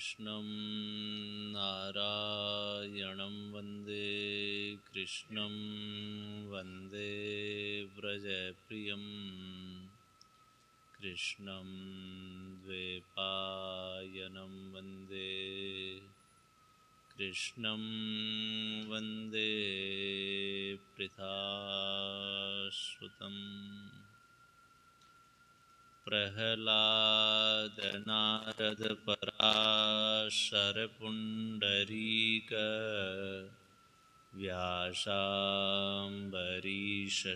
कृष्णं नारायणं वन्दे कृष्णं वन्दे व्रजप्रियं कृष्णं द्वैपायनं वन्दे कृष्णं वन्दे पृथासुतम् प्रह्लाद नारद पराशर पुण्डरीक व्यासाम्बरीश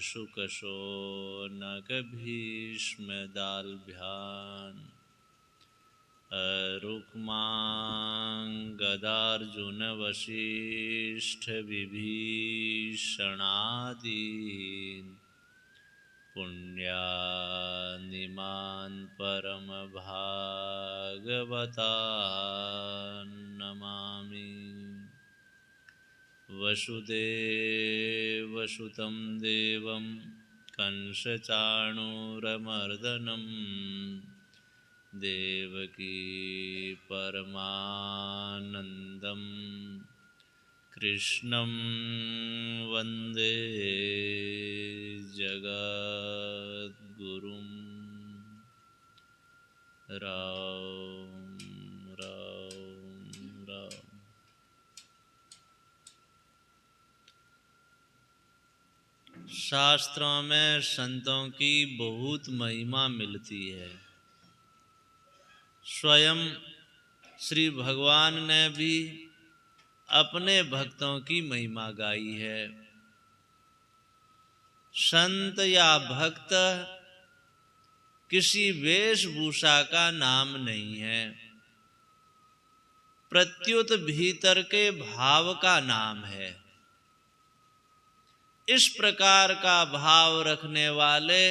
शुक शौनक भीष्म दाल्भ्यान् रुक्माङ्गदार्जुन वसिष्ठ विभीषणादीन् पुण्यानिमान् परमभागवतान् नमामि। वसुदेवसुतं देवं कंसचाणूरमर्दनं देवकी परमानन्दं कृष्णं वन्दे जगद्गुरुं। राम राम राम। शास्त्रों में संतों की बहुत महिमा मिलती है। स्वयं श्री भगवान ने भी अपने भक्तों की महिमा गाई है। संत या भक्त किसी वेशभूषा का नाम नहीं है, प्रत्युत भीतर के भाव का नाम है। इस प्रकार का भाव रखने वाले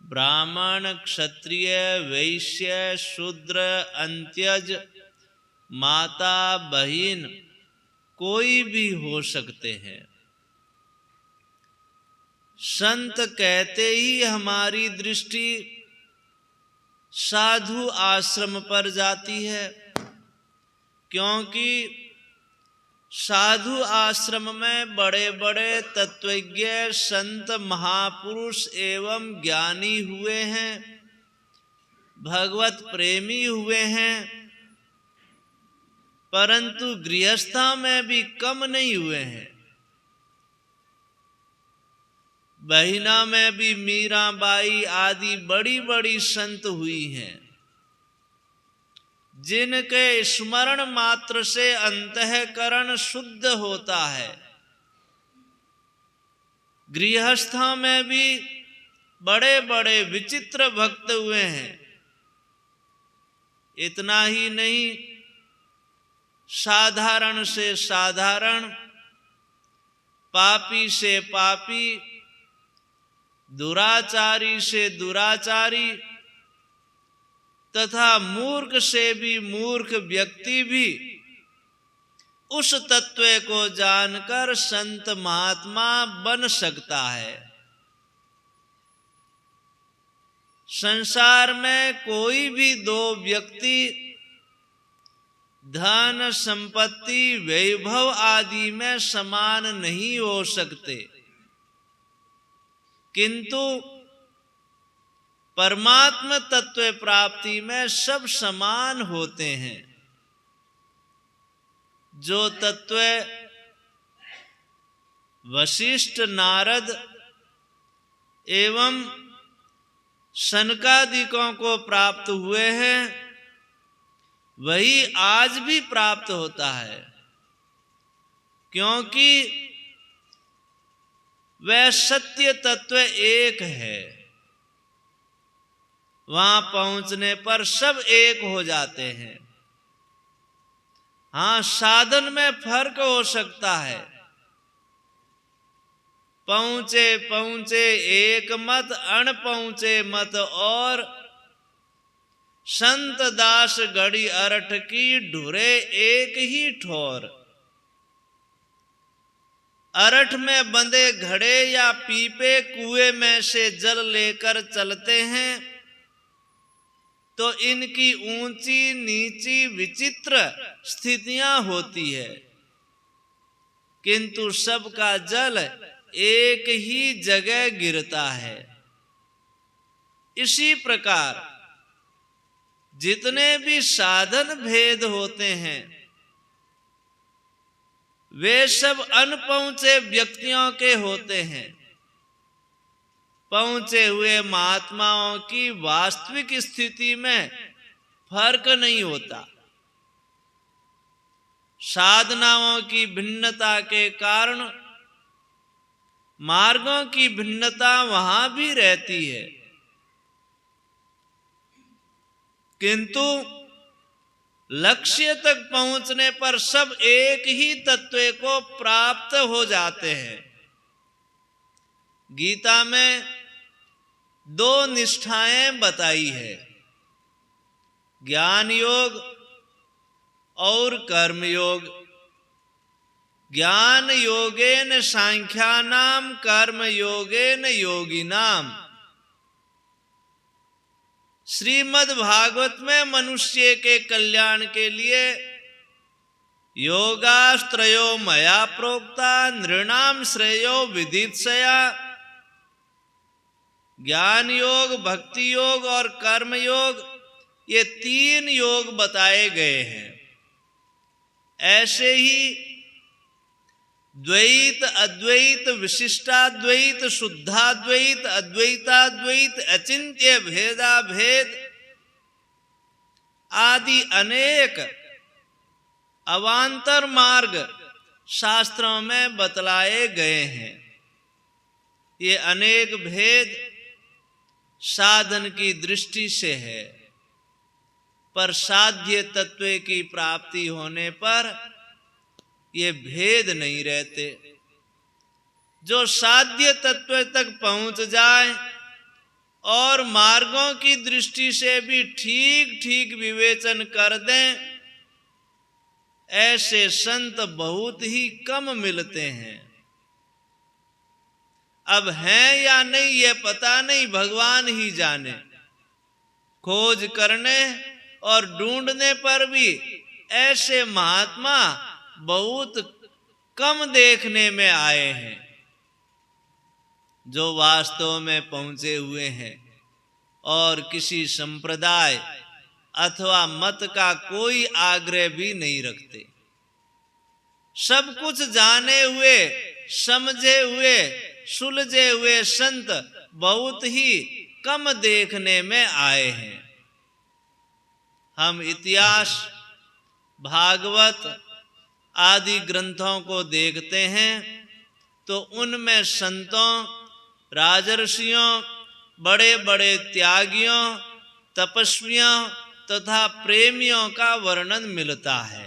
ब्राह्मण, क्षत्रिय, वैश्य, शूद्र, अंत्यज, माता, बहिन कोई भी हो सकते हैं। संत कहते ही हमारी दृष्टि साधु आश्रम पर जाती है, क्योंकि साधु आश्रम में बड़े बड़े तत्वज्ञ संत महापुरुष एवं ज्ञानी हुए हैं, भगवत प्रेमी हुए हैं, परंतु गृहस्था में भी कम नहीं हुए हैं। बहिना में भी मीराबाई आदि बड़ी बड़ी संत हुई हैं, जिनके स्मरण मात्र से अंतःकरण शुद्ध होता है। गृहस्थों में भी बड़े बड़े विचित्र भक्त हुए हैं। इतना ही नहीं, साधारण से साधारण, पापी से पापी, दुराचारी से दुराचारी तथा मूर्ख से भी मूर्ख व्यक्ति भी उस तत्व को जानकर संत महात्मा बन सकता है। संसार में कोई भी दो व्यक्ति धन, संपत्ति, वैभव आदि में समान नहीं हो सकते, किंतु परमात्म तत्व प्राप्ति में सब समान होते हैं। जो तत्व वशिष्ठ, नारद एवं सनकादिकों को प्राप्त हुए हैं, वही आज भी प्राप्त होता है, क्योंकि वह सत्य तत्व एक है। वहां पहुंचने पर सब एक हो जाते हैं। हां, साधन में फर्क हो सकता है। पहुंचे पहुंचे एक मत, अण पहुंचे मत और। संत दास घड़ी अरठ की, ढुरे एक ही ठोर। अरठ में बंधे घड़े या पीपे कुएं में से जल लेकर चलते हैं, तो इनकी ऊंची नीची विचित्र स्थितियां होती है, किंतु सबका जल एक ही जगह गिरता है। इसी प्रकार जितने भी साधन भेद होते हैं वे सब अनपहुंचे व्यक्तियों के होते हैं। पहुंचे हुए महात्माओं की वास्तविक स्थिति में फर्क नहीं होता। साधनाओं की भिन्नता के कारण मार्गों की भिन्नता वहां भी रहती है, किंतु लक्ष्य तक पहुंचने पर सब एक ही तत्व को प्राप्त हो जाते हैं। गीता में 2 निष्ठाएं बताई है, ज्ञान योग और कर्म योग। ज्ञान योगेन सांख्यानाम कर्म योगेन योगिनाम। श्रीमद् भागवत में मनुष्य के कल्याण के लिए योगास्त्रयो मया प्रोक्ता नृणाम श्रेयो विदित्सया। ज्ञान योग, भक्ति योग और कर्म योग, ये 3 योग बताए गए हैं। ऐसे ही द्वैत, अद्वैत, विशिष्टाद्वैत, शुद्धाद्वैत, अद्वैताद्वैत, अचिंत्य भेदाभेद आदि अनेक अवान्तर मार्ग शास्त्रों में बतलाए गए हैं। ये अनेक भेद साधन की दृष्टि से है, पर साध्य तत्व की प्राप्ति होने पर ये भेद नहीं रहते। जो साध्य तत्व तक पहुंच जाए और मार्गों की दृष्टि से भी ठीक ठीक विवेचन कर दें, ऐसे संत बहुत ही कम मिलते हैं। अब हैं या नहीं ये पता नहीं, भगवान ही जाने। खोज करने और ढूंढने पर भी ऐसे महात्मा बहुत कम देखने में आए हैं जो वास्तव में पहुंचे हुए हैं और किसी संप्रदाय अथवा मत का कोई आग्रह भी नहीं रखते। सब कुछ जाने हुए, समझे हुए, सुलझे हुए संत बहुत ही कम देखने में आए हैं। हम इतिहास, भागवत आदि ग्रंथों को देखते हैं तो उनमें संतों, राजर्षियों, बड़े बड़े त्यागियों, तपस्वियों तथा प्रेमियों का वर्णन मिलता है।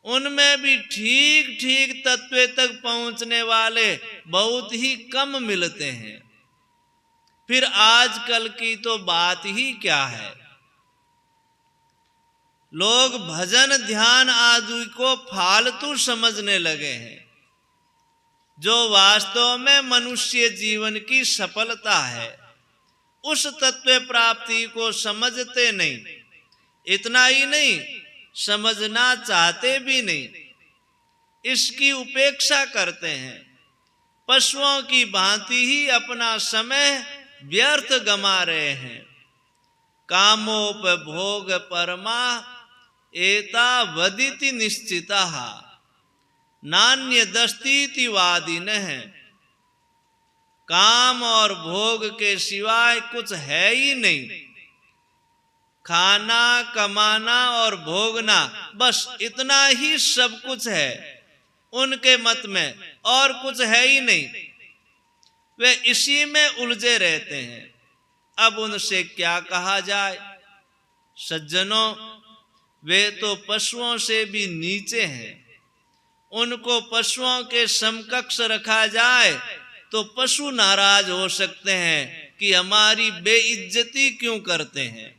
उनमें भी ठीक ठीक तत्व तक पहुंचने वाले बहुत ही कम मिलते हैं। फिर आजकल की तो बात ही क्या है। लोग भजन ध्यान आदि को फालतू समझने लगे हैं, जो वास्तव में मनुष्य जीवन की सफलता है। उस तत्व प्राप्ति को समझते नहीं, इतना ही नहीं समझना चाहते भी नहीं, इसकी उपेक्षा करते हैं। पशुओं की भांति ही अपना समय व्यर्थ गमा रहे हैं। कामोपभोग परमा एता वदिति निश्चितः नान्यदस्तीति वादिनः। काम और भोग के सिवाय कुछ है ही नहीं। खाना, कमाना और भोगना, बस इतना ही सब कुछ है उनके मत में, और कुछ है ही नहीं। वे इसी में उलझे रहते हैं। अब उनसे क्या कहा जाए। सज्जनों, वे तो पशुओं से भी नीचे हैं। उनको पशुओं के समकक्ष रखा जाए तो पशु नाराज हो सकते हैं कि हमारी बेइज्जती क्यों करते हैं।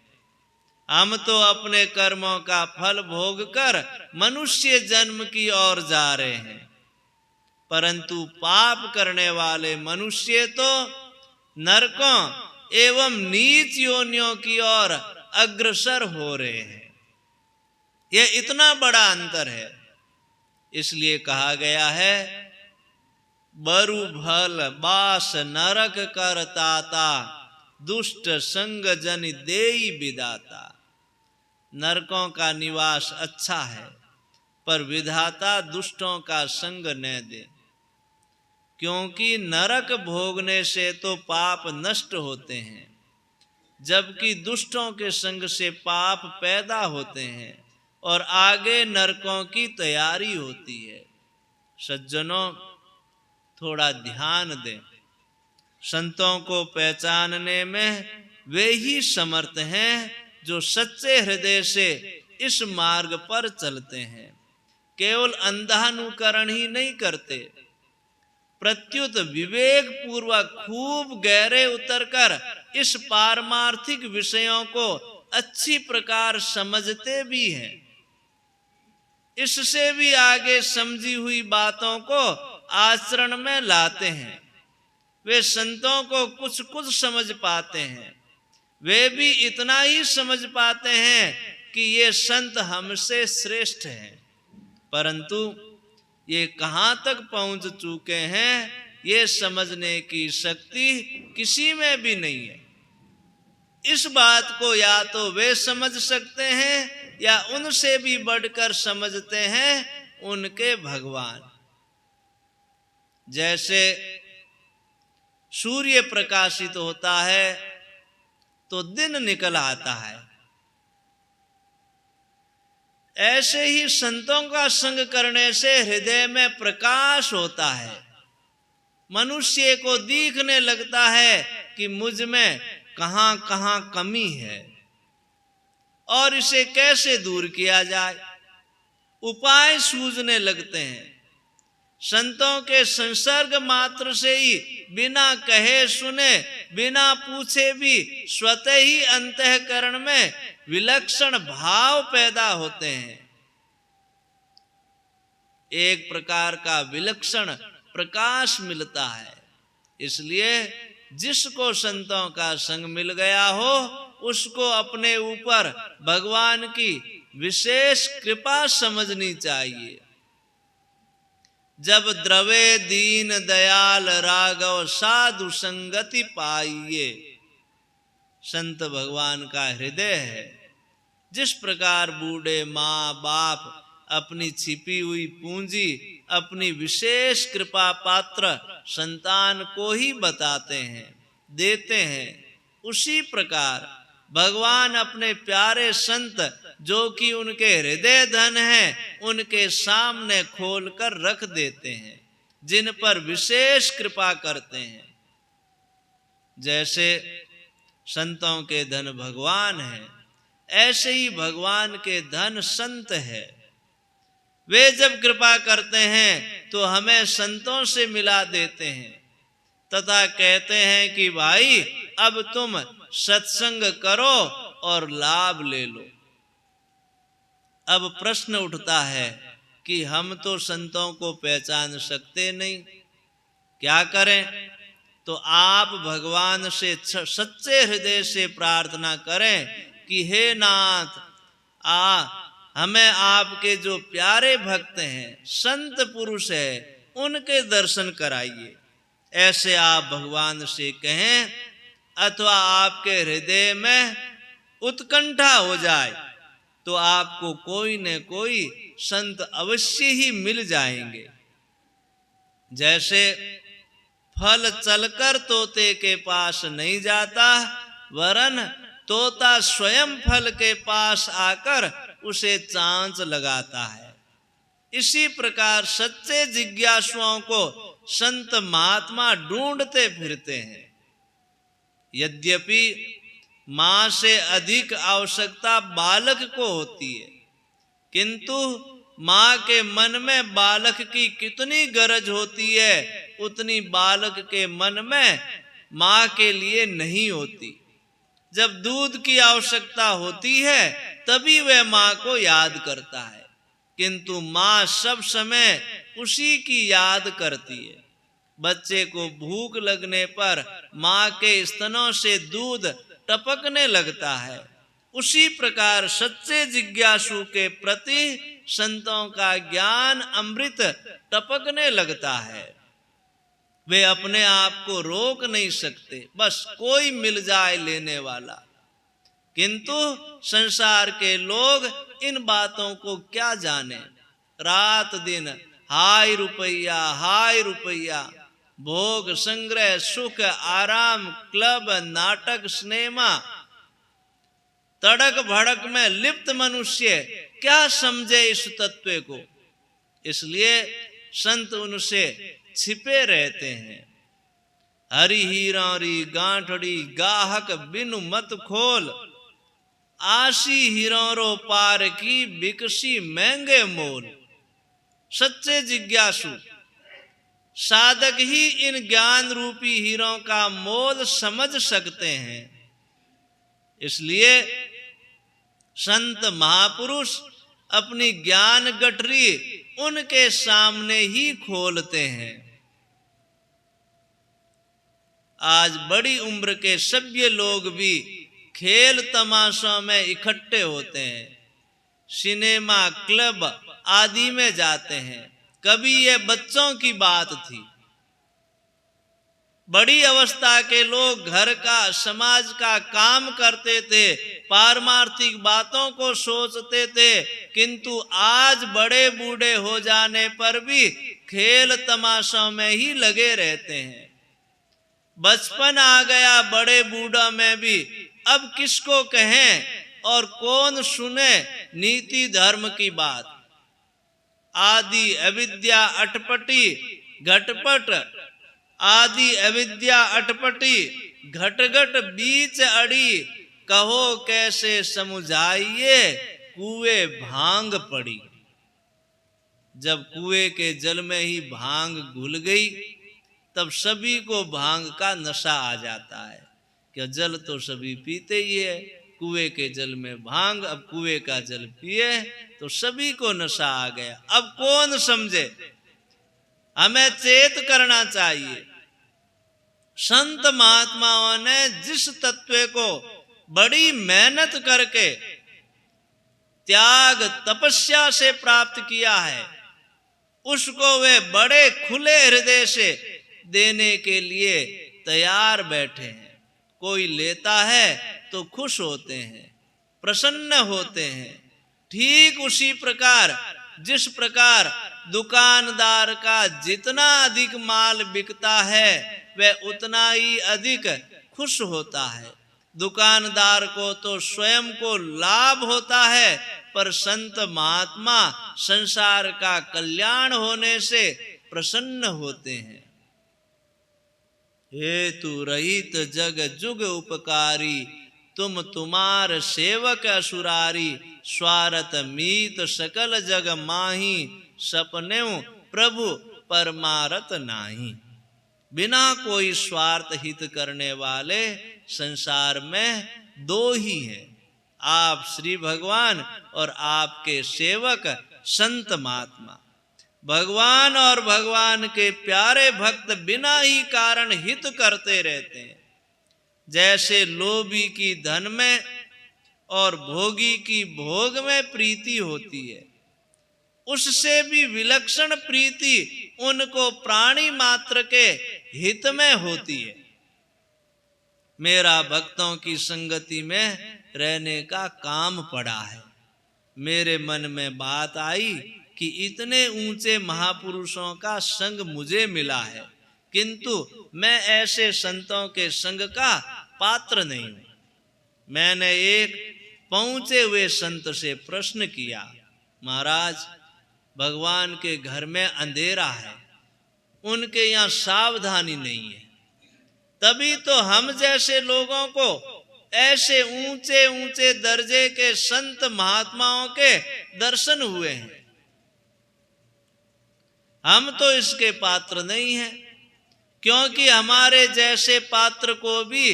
हम तो अपने कर्मों का फल भोग कर मनुष्य जन्म की ओर जा रहे हैं, परंतु पाप करने वाले मनुष्य तो नरकों एवं नीच योनियों की ओर अग्रसर हो रहे हैं। यह इतना बड़ा अंतर है। इसलिए कहा गया है, बरु भल बास नरक करताता, दुष्ट संग जन देई विदाता। नरकों का निवास अच्छा है, पर विधाता दुष्टों का संग न दे, क्योंकि नरक भोगने से तो पाप नष्ट होते हैं, जबकि दुष्टों के संग से पाप पैदा होते हैं और आगे नरकों की तैयारी होती है। सज्जनों, थोड़ा ध्यान दें। संतों को पहचानने में वे ही समर्थ हैं जो सच्चे हृदय से इस मार्ग पर चलते हैं। केवल अंधानुकरण ही नहीं करते, प्रत्युत विवेक पूर्वक खूब गहरे उतरकर इस पारमार्थिक विषयों को अच्छी प्रकार समझते भी हैं। इससे भी आगे समझी हुई बातों को आचरण में लाते हैं। वे संतों को कुछ कुछ समझ पाते हैं। वे भी इतना ही समझ पाते हैं कि ये संत हमसे श्रेष्ठ हैं, परंतु ये कहाँ तक पहुंच चुके हैं ये समझने की शक्ति किसी में भी नहीं है। इस बात को या तो वे समझ सकते हैं या उनसे भी बढ़कर समझते हैं उनके भगवान। जैसे सूर्य प्रकाशित होता है तो दिन निकल आता है, ऐसे ही संतों का संग करने से हृदय में प्रकाश होता है। मनुष्य को दिखने लगता है कि मुझ में कहां कहां कमी है और इसे कैसे दूर किया जाए। उपाय सूझने लगते हैं। संतों के संसर्ग मात्र से ही बिना कहे सुने, बिना पूछे भी स्वतः ही अंतःकरण में विलक्षण भाव पैदा होते हैं। एक प्रकार का विलक्षण प्रकाश मिलता है। इसलिए जिसको संतों का संग मिल गया हो उसको अपने ऊपर भगवान की विशेष कृपा समझनी चाहिए। जब द्रवे दीन दयाल राघव साधु संगति पाइए। संत भगवान का हृदय है। जिस प्रकार बूढ़े माँ बाप अपनी छिपी हुई पूंजी, अपनी विशेष कृपा पात्र संतान को ही बताते हैं, देते हैं, उसी प्रकार भगवान अपने प्यारे संत जो कि उनके हृदय धन हैं, उनके सामने खोलकर रख देते हैं, जिन पर विशेष कृपा करते हैं। जैसे संतों के धन भगवान हैं, ऐसे ही भगवान के धन संत है। वे जब कृपा करते हैं तो हमें संतों से मिला देते हैं तथा कहते हैं कि भाई अब तुम सत्संग करो और लाभ ले लो। अब प्रश्न उठता है कि हम तो संतों को पहचान सकते नहीं, क्या करें? तो आप भगवान से सच्चे हृदय से प्रार्थना करें कि हे नाथ, हमें आपके जो प्यारे भक्त हैं, संत पुरुष हैं, उनके दर्शन कराइए। ऐसे आप भगवान से कहें, अथवा आपके हृदय में उत्कंठा हो जाए तो आपको कोई न कोई संत अवश्य ही मिल जाएंगे। जैसे फल चलकर तोते के पास नहीं जाता, वरन तोता स्वयं फल के पास आकर उसे चांच लगाता है। इसी प्रकार सच्चे जिज्ञासुओं को संत महात्मा ढूंढते फिरते हैं। यद्यपि मां से अधिक आवश्यकता बालक को होती है, किंतु मां के मन में बालक की कितनी गरज होती है उतनी बालक के मन में मां के लिए नहीं होती। जब दूध की आवश्यकता होती है तभी वह मां को याद करता है, किंतु मां सब समय उसी की याद करती है। बच्चे को भूख लगने पर माँ के स्तनों से दूध टपकने लगता है, उसी प्रकार सच्चे जिज्ञासु के प्रति संतों का ज्ञान अमृत टपकने लगता है। वे अपने आप को रोक नहीं सकते, बस कोई मिल जाए लेने वाला। किंतु संसार के लोग इन बातों को क्या जाने। रात दिन हाय रुपया, भोग संग्रह, सुख आराम, क्लब, नाटक, सिनेमा, तड़क भड़क में लिप्त मनुष्य क्या समझे इस तत्व को। इसलिए संत उनसे छिपे रहते हैं। हरि हीरोरी गांठड़ी गाहक बिनु मत खोल, आशी हीरोरो पार की बिकसी महंगे मोल। सच्चे जिज्ञासु साधक ही इन ज्ञान रूपी हीरों का मोल समझ सकते हैं। इसलिए संत महापुरुष अपनी ज्ञान गठरी उनके सामने ही खोलते हैं। आज बड़ी उम्र के सभ्य लोग भी खेल तमाशों में इकट्ठे होते हैं, सिनेमा, क्लब आदि में जाते हैं। कभी ये बच्चों की बात थी। बड़ी अवस्था के लोग घर का, समाज का काम करते थे, पारमार्थिक बातों को सोचते थे, किंतु आज बड़े बूढ़े हो जाने पर भी खेल तमाशों में ही लगे रहते हैं। बचपन आ गया बड़े बूढ़ों में भी, अब किसको कहें और कौन सुने नीति धर्म की बात। आदि अविद्या अटपटी घटपट, आदि अविद्या अटपटी घटघट बीच अड़ी, कहो कैसे समझाइए कुएं भांग पड़ी। जब कुएं के जल में ही भांग घुल गई तब सभी को भांग का नशा आ जाता है। क्या जल तो सभी पीते ही है, कुएं के जल में भांग, अब कुएं का जल पिए तो सभी को नशा आ गया। अब कौन समझे। हमें चेत करना चाहिए। संत महात्माओं ने जिस तत्व को बड़ी मेहनत करके त्याग तपस्या से प्राप्त किया है, उसको वे बड़े खुले हृदय से देने के लिए तैयार बैठे हैं। कोई लेता है तो खुश होते हैं, प्रसन्न होते हैं। ठीक उसी प्रकार जिस प्रकार दुकानदार का जितना अधिक माल बिकता है वह उतना ही अधिक खुश होता है। दुकानदार को तो स्वयं को लाभ होता है, पर संत महात्मा संसार का कल्याण होने से प्रसन्न होते हैं। हेतु रहित जग जुग उपकारी, तुम तुम्हार सेवक असुरारी। स्वार्थ मीत सकल जग माही, सपने प्रभु परमारथ नाही। बिना कोई स्वार्थ हित करने वाले संसार में दो ही हैं, आप श्री भगवान और आपके सेवक संत महात्मा। भगवान और भगवान के प्यारे भक्त बिना ही कारण हित करते रहते हैं। जैसे लोभी की धन में और भोगी की भोग में प्रीति होती है, उससे भी विलक्षण प्रीति उनको प्राणी मात्र के हित में होती है। मेरा भक्तों की संगति में रहने का काम पड़ा है। मेरे मन में बात आई कि इतने ऊंचे महापुरुषों का संग मुझे मिला है, किंतु मैं ऐसे संतों के संग का पात्र नहीं हूं। मैंने एक पहुंचे हुए संत से प्रश्न किया, महाराज भगवान के घर में अंधेरा है, उनके यहाँ सावधानी नहीं है, तभी तो हम जैसे लोगों को ऐसे ऊंचे ऊंचे दर्जे के संत महात्माओं के दर्शन हुए हैं। हम तो इसके पात्र नहीं हैं, क्योंकि हमारे जैसे पात्र को भी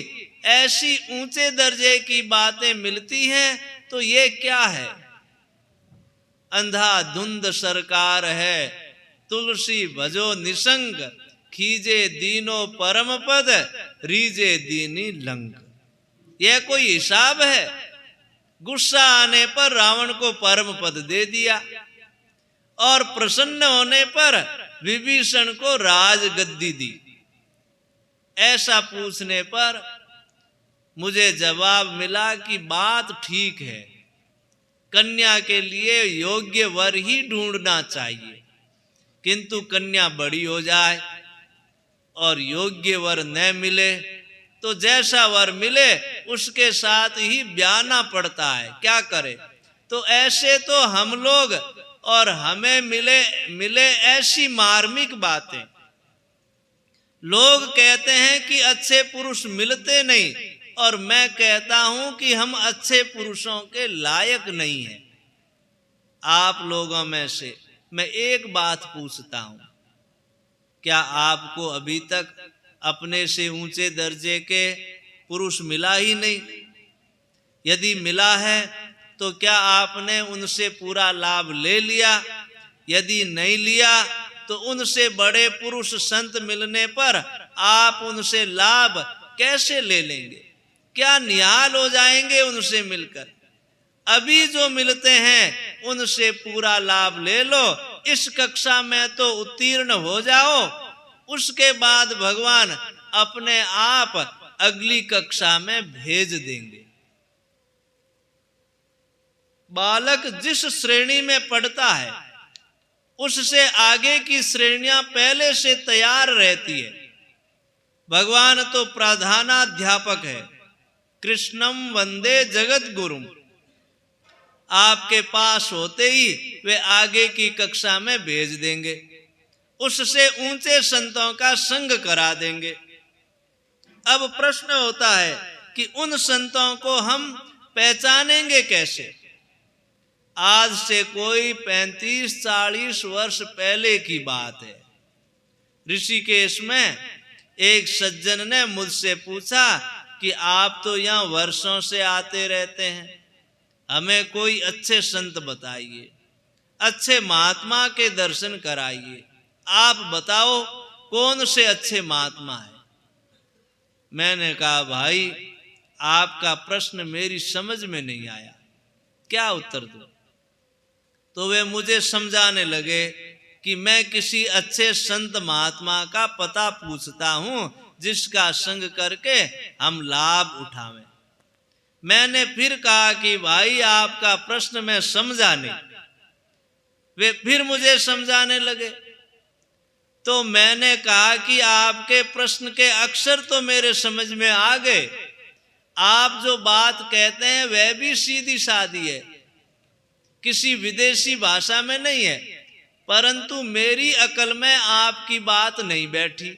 ऐसी ऊंचे दर्जे की बातें मिलती हैं तो ये क्या है। अंधाधुंध सरकार है, तुलसी भजो निसंग, खीजे दीनो परम पद, रीजे दीनी लंक। यह कोई हिसाब है? गुस्सा आने पर रावण को परम पद दे दिया और प्रसन्न होने पर विभीषण को राजगद्दी दी। ऐसा पूछने पर मुझे जवाब मिला कि बात ठीक है, कन्या के लिए योग्य वर ही ढूंढना चाहिए, किंतु कन्या बड़ी हो जाए और योग्य वर न मिले तो जैसा वर मिले उसके साथ ही ब्याहना पड़ता है। क्या करे? तो ऐसे तो हम लोग और हमें मिले ऐसी मार्मिक बातें। लोग कहते हैं कि अच्छे पुरुष मिलते नहीं, और मैं कहता हूं कि हम अच्छे पुरुषों के लायक नहीं हैं। आप लोगों में से मैं एक बात पूछता हूं, क्या आपको अभी तक अपने से ऊंचे दर्जे के पुरुष मिला ही नहीं? यदि मिला है तो क्या आपने उनसे पूरा लाभ ले लिया? यदि नहीं लिया तो उनसे बड़े पुरुष संत मिलने पर आप उनसे लाभ कैसे ले लेंगे? क्या निहाल हो जाएंगे उनसे मिलकर? अभी जो मिलते हैं उनसे पूरा लाभ ले लो, इस कक्षा में तो उत्तीर्ण हो जाओ, उसके बाद भगवान अपने आप अगली कक्षा में भेज देंगे। बालक जिस श्रेणी में पढ़ता है उससे आगे की श्रेणियां पहले से तैयार रहती है। भगवान तो प्रधानाध्यापक है, कृष्णम वंदे जगत गुरुम। आपके पास होते ही वे आगे की कक्षा में भेज देंगे, उससे ऊंचे संतों का संग करा देंगे। अब प्रश्न होता है कि उन संतों को हम पहचानेंगे कैसे? आज से कोई 35-40 वर्ष पहले की बात है। ऋषिकेश में एक सज्जन ने मुझसे पूछा कि आप तो यहाँ वर्षों से आते रहते हैं, हमें कोई अच्छे संत बताइए, अच्छे महात्मा के दर्शन कराइए, आप बताओ कौन से अच्छे महात्मा है। मैंने कहा, भाई आपका प्रश्न मेरी समझ में नहीं आया, क्या उत्तर दूं? तो वे मुझे समझाने लगे कि मैं किसी अच्छे संत महात्मा का पता पूछता हूं जिसका संग करके हम लाभ उठावें। मैंने फिर कहा कि भाई आपका प्रश्न मैं समझा नहीं। वे फिर मुझे समझाने लगे। तो मैंने कहा कि आपके प्रश्न के अक्षर तो मेरे समझ में आ गए, आप जो बात कहते हैं वह भी सीधी सादी है, किसी विदेशी भाषा में नहीं है, परंतु मेरी अकल में आपकी बात नहीं बैठी।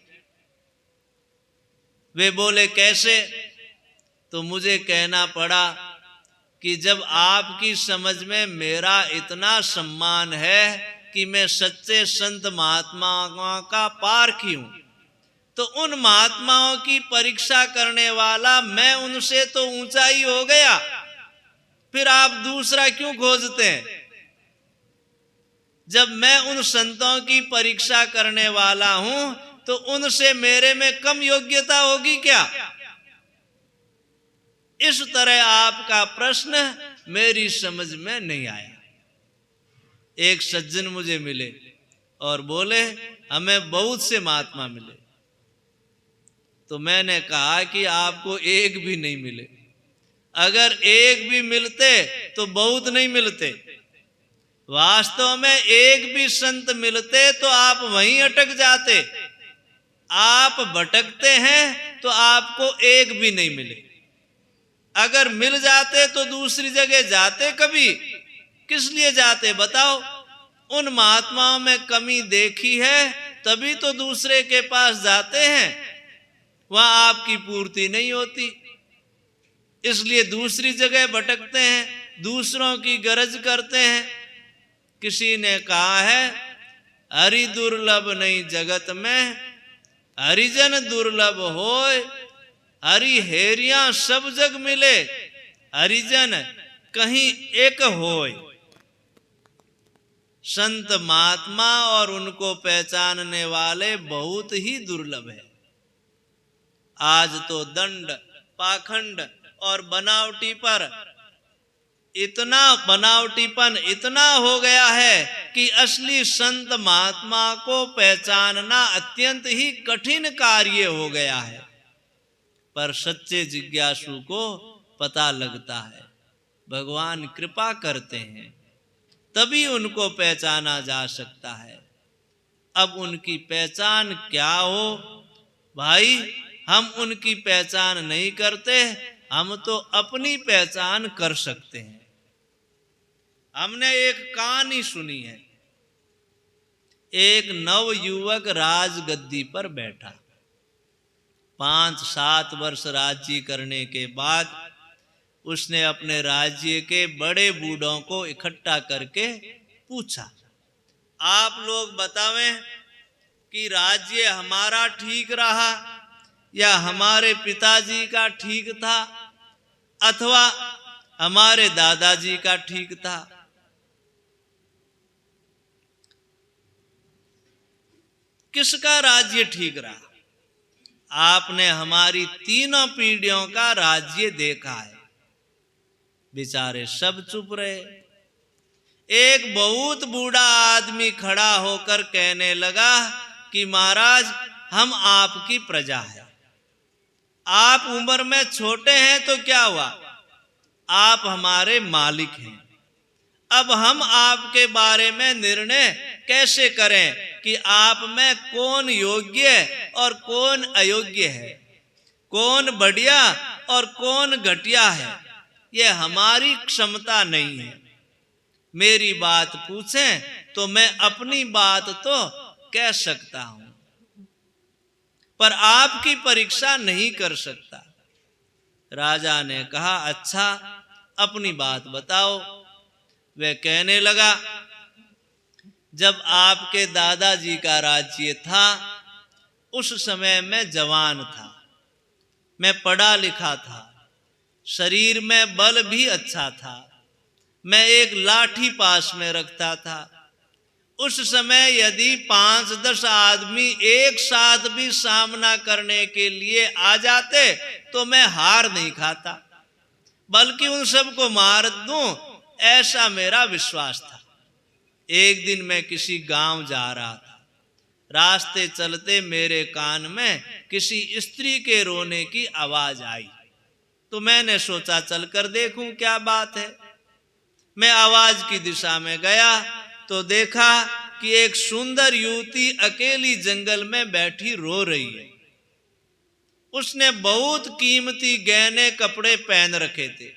वे बोले कैसे? तो मुझे कहना पड़ा कि जब आपकी समझ में मेरा इतना सम्मान है कि मैं सच्चे संत महात्माओं का पारखी हूं, तो उन महात्माओं की परीक्षा करने वाला मैं उनसे तो ऊंचा ही हो गया, फिर आप दूसरा क्यों खोजते हैं? जब मैं उन संतों की परीक्षा करने वाला हूं तो उनसे मेरे में कम योग्यता होगी क्या? इस तरह आपका प्रश्न मेरी समझ में नहीं आया। एक सज्जन मुझे मिले और बोले हमें बहुत से महात्मा मिले। तो मैंने कहा कि आपको एक भी नहीं मिले। अगर एक भी मिलते तो बहुत नहीं मिलते। वास्तव में एक भी संत मिलते तो आप वहीं अटक जाते। आप भटकते हैं तो आपको एक भी नहीं मिले। अगर मिल जाते तो दूसरी जगह जाते कभी? किस लिए जाते बताओ? उन महात्माओं में कमी देखी है तभी तो दूसरे के पास जाते हैं, वहां आपकी पूर्ति नहीं होती, इसलिए दूसरी जगह भटकते हैं, दूसरों की गरज करते हैं। किसी ने कहा है हरि दुर्लभ नहीं जगत में, हरिजन दुर्लभ होय, हरि हेरिया सब जग मिले, हरिजन कहीं एक होय। संत महात्मा और उनको पहचानने वाले बहुत ही दुर्लभ है। आज तो दंड, पाखंड और बनावटी पर इतना बनावटीपन इतना हो गया है कि असली संत महात्मा को पहचानना अत्यंत ही कठिन कार्य हो गया है। पर सच्चे जिज्ञासु को पता लगता है, भगवान कृपा करते हैं, तभी उनको पहचाना जा सकता है। अब उनकी पहचान क्या हो भाई, हम उनकी पहचान नहीं करते, हम तो अपनी पहचान कर सकते हैं। हमने एक कहानी सुनी है। एक नव युवक राजगद्दी पर बैठा, 5-7 वर्ष राज्य करने के बाद उसने अपने राज्य के बड़े बूढ़ों को इकट्ठा करके पूछा, आप लोग बतावें कि राज्य हमारा ठीक रहा या हमारे पिताजी का ठीक था अथवा हमारे दादाजी का ठीक था। किसका राज्य ठीक रहा? आपने हमारी 3 पीढ़ियों का राज्य देखा है। बेचारे सब चुप रहे। एक बहुत बूढ़ा आदमी खड़ा होकर कहने लगा कि महाराज, हम आपकी प्रजा है। आप उम्र में छोटे हैं तो क्या हुआ, आप हमारे मालिक हैं। अब हम आपके बारे में निर्णय कैसे करें कि आप में कौन योग्य और कौन अयोग्य है, कौन बढ़िया और कौन घटिया है? यह हमारी क्षमता नहीं है। मेरी बात पूछें तो मैं अपनी बात तो कह सकता हूं, पर आपकी परीक्षा नहीं कर सकता। राजा ने कहा, अच्छा अपनी बात बताओ। वह कहने लगा, जब आपके दादाजी का राज्य था उस समय मैं जवान था, मैं पढ़ा लिखा था, शरीर में बल भी अच्छा था, मैं एक लाठी पास में रखता था। उस समय यदि 5-10 आदमी एक साथ भी सामना करने के लिए आ जाते तो मैं हार नहीं खाता, बल्कि उन सबको मार दूं, ऐसा मेरा विश्वास था। एक दिन मैं किसी गांव जा रहा था, रास्ते चलते मेरे कान में किसी स्त्री के रोने की आवाज आई, तो मैंने सोचा चलकर देखूं क्या बात है। मैं आवाज की दिशा में गया तो देखा कि एक सुंदर युवती अकेली जंगल में बैठी रो रही है। उसने बहुत कीमती गहने कपड़े पहन रखे थे।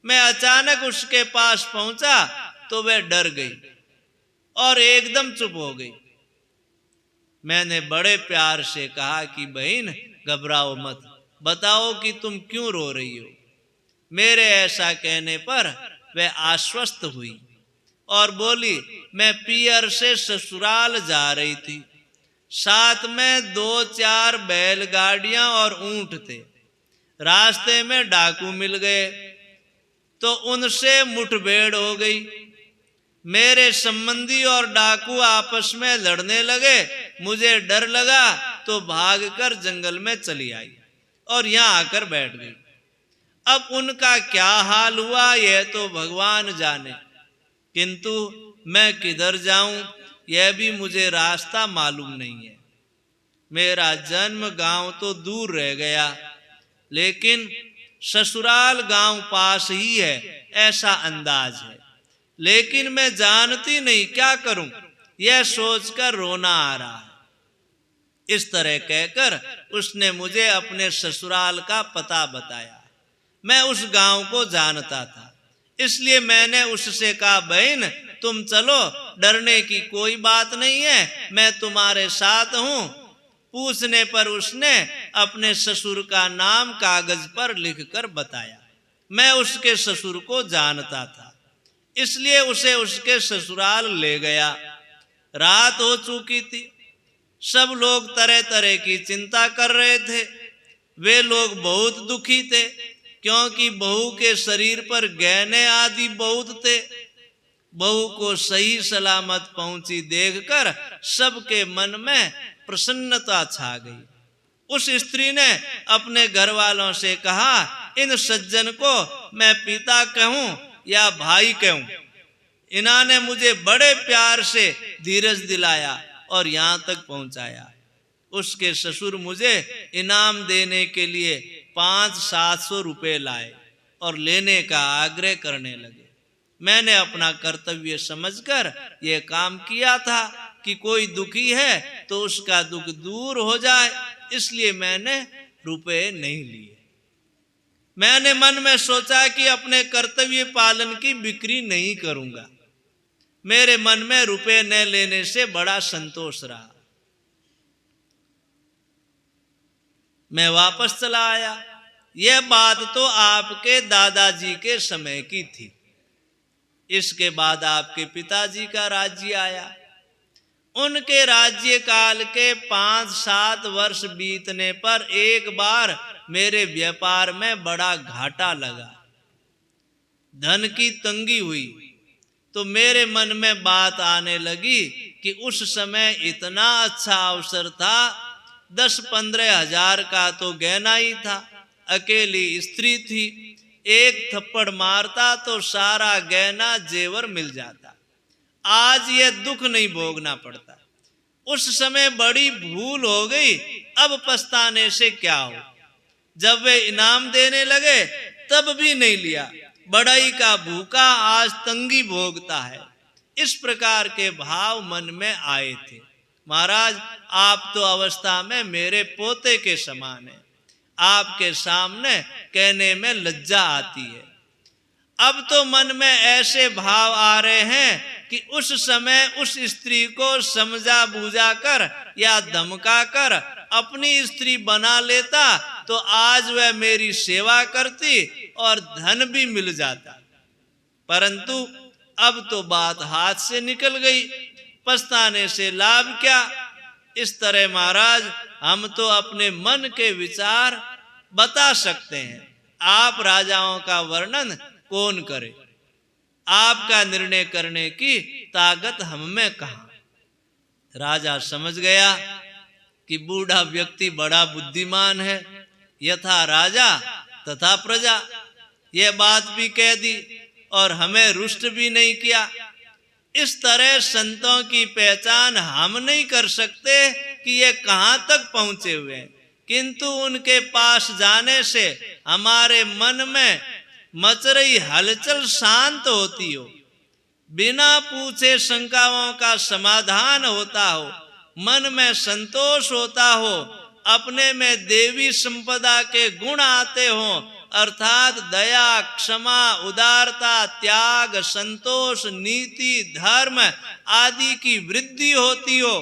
मैं अचानक उसके पास पहुंचा तो वह डर गई और एकदम चुप हो गई। मैंने बड़े प्यार से कहा कि बहन घबराओ मत, बताओ कि तुम क्यों रो रही हो। मेरे ऐसा कहने पर वह आश्वस्त हुई और बोली, मैं पियर से ससुराल जा रही थी, साथ में 2-4 बैलगाड़ियां और ऊंट थे। रास्ते में डाकू मिल गए तो उनसे मुठभेड़ हो गई। मेरे संबंधी और डाकू आपस में लड़ने लगे। मुझे डर लगा तो भागकर जंगल में चली आई और यहाँ आकर बैठ गई। अब उनका क्या हाल हुआ यह तो भगवान जाने, किंतु मैं किधर जाऊं यह भी मुझे रास्ता मालूम नहीं है। मेरा जन्म गांव तो दूर रह गया, लेकिन ससुराल गांव पास ही है ऐसा अंदाज है, लेकिन मैं जानती नहीं क्या करूं, यह सोचकर रोना आ रहा है। इस तरह कहकर उसने मुझे अपने ससुराल का पता बताया। मैं उस गांव को जानता था, इसलिए मैंने उससे कहा, बहन तुम चलो, डरने की कोई बात नहीं है, मैं तुम्हारे साथ हूं। पूछने पर उसने अपने ससुर का नाम कागज पर लिखकर बताया। मैं उसके ससुर को जानता था, इसलिए उसे उसके ससुराल ले गया। रात हो चुकी थी, सब लोग तरह तरह की चिंता कर रहे थे। वे लोग बहुत दुखी थे, क्योंकि बहू के शरीर पर गहने आदि बहुत थे। बहू को सही सलामत पहुंची देखकर सबके मन में प्रसन्नता छा गई। उस स्त्री ने अपने घर वालों से कहा, इन सज्जन को मैं पिता कहूं या भाई कहूं? इन्होंने मुझे बड़े प्यार से धीरज दिलाया और यहां तक पहुंचाया। उसके ससुर मुझे इनाम देने के लिए 500-700 रुपए लाए और लेने का आग्रह करने लगे। मैंने अपना कर्तव्य समझकर यह काम किया था कि कोई दुखी है तो उसका दुख दूर हो जाए, इसलिए मैंने रुपए नहीं लिए। मैंने मन में सोचा कि अपने कर्तव्य पालन की बिक्री नहीं करूंगा। मेरे मन में रुपए न लेने से बड़ा संतोष रहा। मैं वापस चला आया। यह बात तो आपके दादाजी के समय की थी। इसके बाद आपके पिताजी का राज्य आया। उनके राज्य काल के 5-7 वर्ष बीतने पर एक बार मेरे व्यापार में बड़ा घाटा लगा, धन की तंगी हुई। तो मेरे मन में बात आने लगी कि उस समय इतना अच्छा अवसर था, 10-15 हजार का तो गहना ही था, अकेली स्त्री थी, एक थप्पड़ मारता तो सारा गहना जेवर मिल जाता। आज ये दुख नहीं भोगना पड़ता। उस समय बड़ी भूल हो गई, अब पछताने से क्या हो। जब वे इनाम देने लगे तब भी नहीं लिया। बड़ाई का भूखा आज तंगी भोगता है। इस प्रकार के भाव मन में आए थे। महाराज, आप तो अवस्था में मेरे पोते के समान है। आपके सामने कहने में लज्जा आती है। अब तो मन में ऐसे भाव आ रहे हैं कि उस समय उस स्त्री को समझा बूझा कर या धमका कर अपनी स्त्री बना लेता तो आज वह मेरी सेवा करती और धन भी मिल जाता। परंतु अब तो बात हाथ से निकल गई, पछताने से लाभ क्या। इस तरह महाराज, हम तो अपने मन के विचार बता सकते हैं। आप राजाओं का वर्णन कौन करे? आपका निर्णय करने की ताकत हम में कहां। राजा समझ गया कि बूढ़ा व्यक्ति बड़ा बुद्धिमान है। यथा राजा तथा प्रजा, यह बात भी कह दी और हमें रुष्ट भी नहीं किया। इस तरह संतों की पहचान हम नहीं कर सकते कि ये कहां तक पहुंचे हुए हैं, किंतु उनके पास जाने से हमारे मन में मच रही हलचल शांत होती हो, बिना पूछे शंकाओं का समाधान होता हो, मन में संतोष होता हो, अपने में देवी संपदा के गुण आते हो, अर्थात दया, क्षमा, उदारता, त्याग, संतोष, नीति, धर्म आदि की वृद्धि होती हो,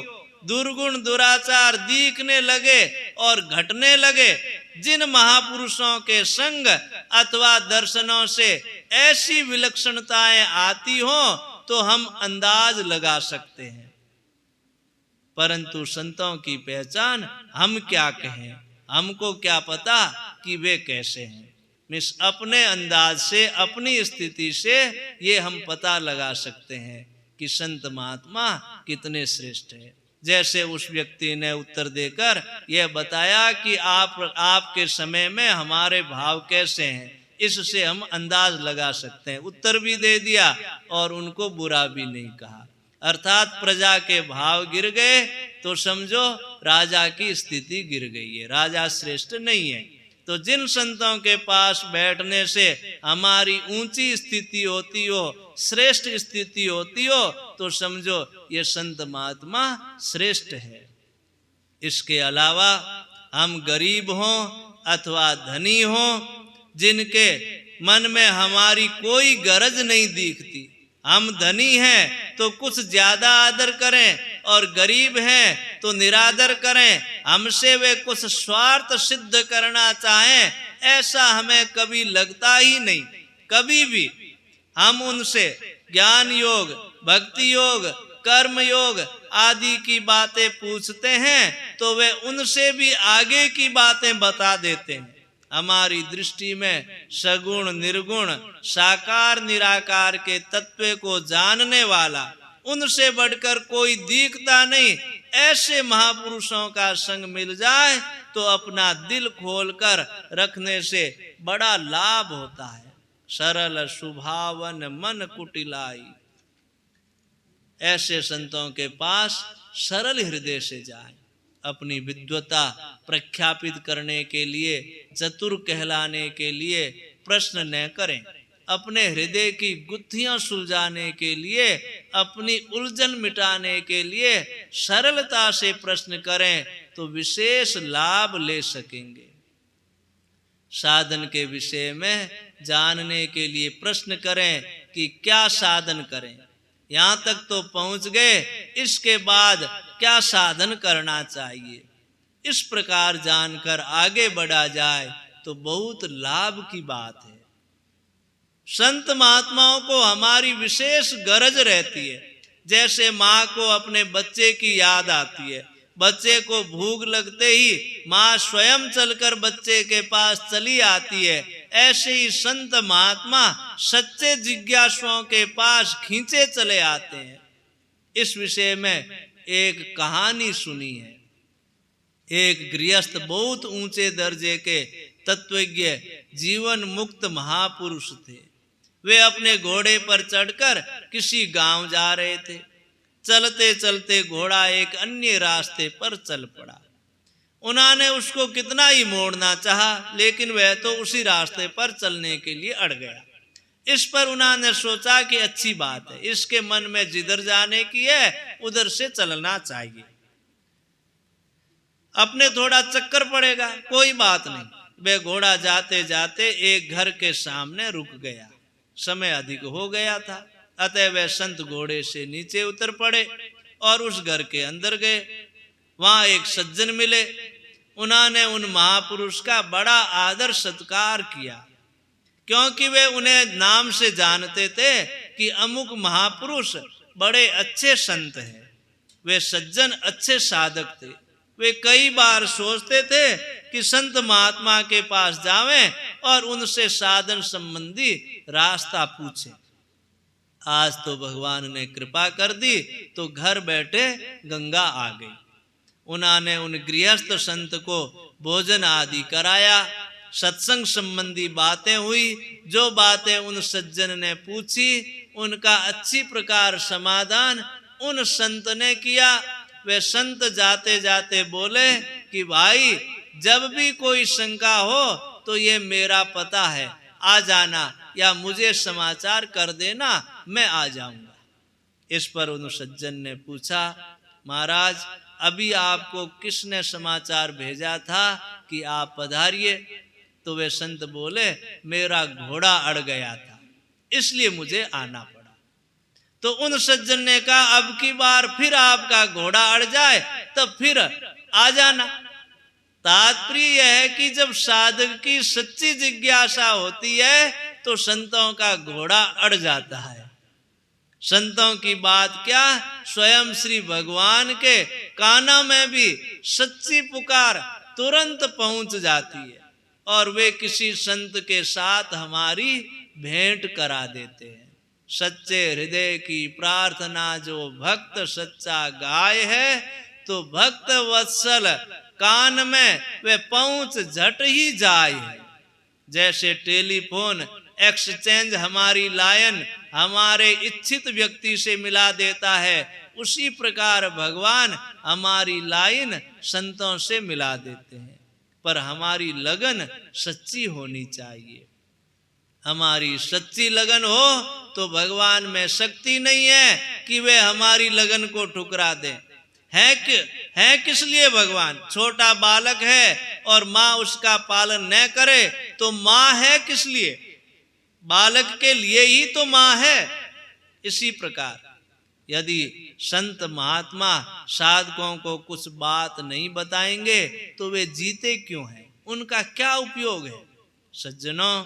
दुर्गुण दुराचार दिखने लगे और घटने लगे। जिन महापुरुषों के संग अथवा दर्शनों से ऐसी विलक्षणताएं आती हो तो हम अंदाज लगा सकते हैं। परंतु संतों की पहचान हम क्या कहें, हमको क्या पता कि वे कैसे हैं। अपने अंदाज से, अपनी स्थिति से ये हम पता लगा सकते हैं कि संत महात्मा कितने श्रेष्ठ हैं। जैसे उस व्यक्ति ने उत्तर देकर यह बताया कि आपके समय में हमारे भाव कैसे हैं, इससे हम अंदाज लगा सकते हैं। उत्तर भी दे दिया और उनको बुरा भी नहीं कहा। अर्थात प्रजा के भाव गिर गए तो समझो राजा की स्थिति गिर गई है, राजा श्रेष्ठ नहीं है। तो जिन संतों के पास बैठने से हमारी ऊंची स्थिति होती हो, श्रेष्ठ स्थिति होती हो, तो समझो ये संत महात्मा श्रेष्ठ है। इसके अलावा हम गरीब हों अथवा धनी हों, जिनके मन में हमारी कोई गरज नहीं दिखती, हम धनी हैं तो कुछ ज्यादा आदर करें और गरीब हैं तो निरादर करें, हमसे वे कुछ स्वार्थ सिद्ध करना चाहें, ऐसा हमें कभी लगता ही नहीं। कभी भी हम उनसे ज्ञान योग, भक्ति योग, कर्म योग आदि की बातें पूछते हैं तो वे उनसे भी आगे की बातें बता देते हैं। हमारी दृष्टि में सगुण निर्गुण साकार निराकार के तत्व को जानने वाला उनसे बढ़कर कोई दिखता नहीं। ऐसे महापुरुषों का संग मिल जाए तो अपना दिल खोलकर रखने से बड़ा लाभ होता है। सरल सुभावन मन कुटिलाई, ऐसे संतों के पास सरल हृदय से जाए। अपनी विद्वता प्रख्यापित करने के लिए, चतुर कहलाने के लिए प्रश्न न करें। अपने हृदय की गुत्थियां सुलझाने के लिए, अपनी उलझन मिटाने के लिए सरलता से प्रश्न करें तो विशेष लाभ ले सकेंगे। साधन के विषय में जानने के लिए प्रश्न करें कि क्या साधन करें। यहाँ तक तो पहुंच गए, इसके बाद क्या साधन करना चाहिए। इस प्रकार जानकर आगे बढ़ा जाए तो बहुत लाभ की बात है। संत महात्माओं को हमारी विशेष गरज रहती है। जैसे माँ को अपने बच्चे की याद आती है, बच्चे को भूख लगते ही माँ स्वयं चलकर बच्चे के पास चली आती है, ऐसे ही संत महात्मा सच्चे जिज्ञासुओं के पास खींचे चले आते हैं। इस विषय में एक कहानी सुनी है। एक गृहस्थ बहुत ऊंचे दर्जे के तत्वज्ञ जीवन मुक्त महापुरुष थे। वे अपने घोड़े पर चढ़कर किसी गांव जा रहे थे। चलते चलते घोड़ा एक अन्य रास्ते पर चल पड़ा। उन्होंने उसको कितना ही मोड़ना चाहा, लेकिन वह तो उसी रास्ते पर चलने के लिए अड़ गया। इस पर उन्होंने सोचा कि अच्छी बात है, इसके मन में जिधर जाने की है उधर से चलना चाहिए, अपने थोड़ा चक्कर पड़ेगा, कोई बात नहीं। वह घोड़ा जाते जाते एक घर के सामने रुक गया। समय अधिक हो गया था, अतः वह संत घोड़े से नीचे उतर पड़े और उस घर के अंदर गए। वहां एक सज्जन मिले। उन्होंने उन महापुरुष का बड़ा आदर सत्कार किया, क्योंकि वे उन्हें नाम से जानते थे कि अमुक महापुरुष बड़े अच्छे संत हैं। वे सज्जन अच्छे साधक थे। वे कई बार सोचते थे कि संत महात्मा के पास जावें और उनसे साधन संबंधी रास्ता पूछें। आज तो भगवान ने कृपा कर दी तो घर बैठे गंगा आ गई। उन्होंने उन गृहस्थ संत को भोजन आदि कराया। सत्संग संबंधी बातें हुई। जो बातें उन सज्जन ने पूछी उनका अच्छी प्रकार समाधान उन संत ने किया। वे संत जाते जाते बोले कि भाई, जब भी कोई शंका हो तो ये मेरा पता है, आ जाना या मुझे समाचार कर देना, मैं आ जाऊंगा। इस पर उन सज्जन ने पूछा, महाराज अभी आपको किसने समाचार भेजा था कि आप पधारिए? तो वे संत बोले, मेरा घोड़ा अड़ गया था, इसलिए मुझे आना पड़ा। तो उन सज्जन ने कहा, अब की बार फिर आपका घोड़ा अड़ जाए तब फिर आ जाना। तात्पर्य यह है कि जब साधक की सच्ची जिज्ञासा होती है तो संतों का घोड़ा अड़ जाता है। संतों की बात क्या, स्वयं श्री भगवान के कानों में भी सच्ची पुकार तुरंत पहुंच जाती है और वे किसी संत के साथ हमारी भेंट करा देते हैं। सच्चे हृदय की प्रार्थना जो भक्त सच्चा गाय है, तो भक्त वत्सल कान में वे पहुंच झट ही जाए। जैसे टेलीफोन एक्सचेंज हमारी लाइन हमारे इच्छित व्यक्ति से मिला देता है, उसी प्रकार भगवान हमारी लाइन संतों से मिला देते हैं। पर हमारी लगन सच्ची होनी चाहिए। हमारी सच्ची लगन हो तो भगवान में शक्ति नहीं है कि वे हमारी लगन को ठुकरा दें। है किस लिए भगवान? छोटा बालक है और माँ उसका पालन न करे तो माँ है किस लिए? बालक के लिए ही तो माँ है। इसी प्रकार यदि संत महात्मा साधकों को कुछ बात नहीं बताएंगे तो वे जीते क्यों हैं? उनका क्या उपयोग है? सज्जनों,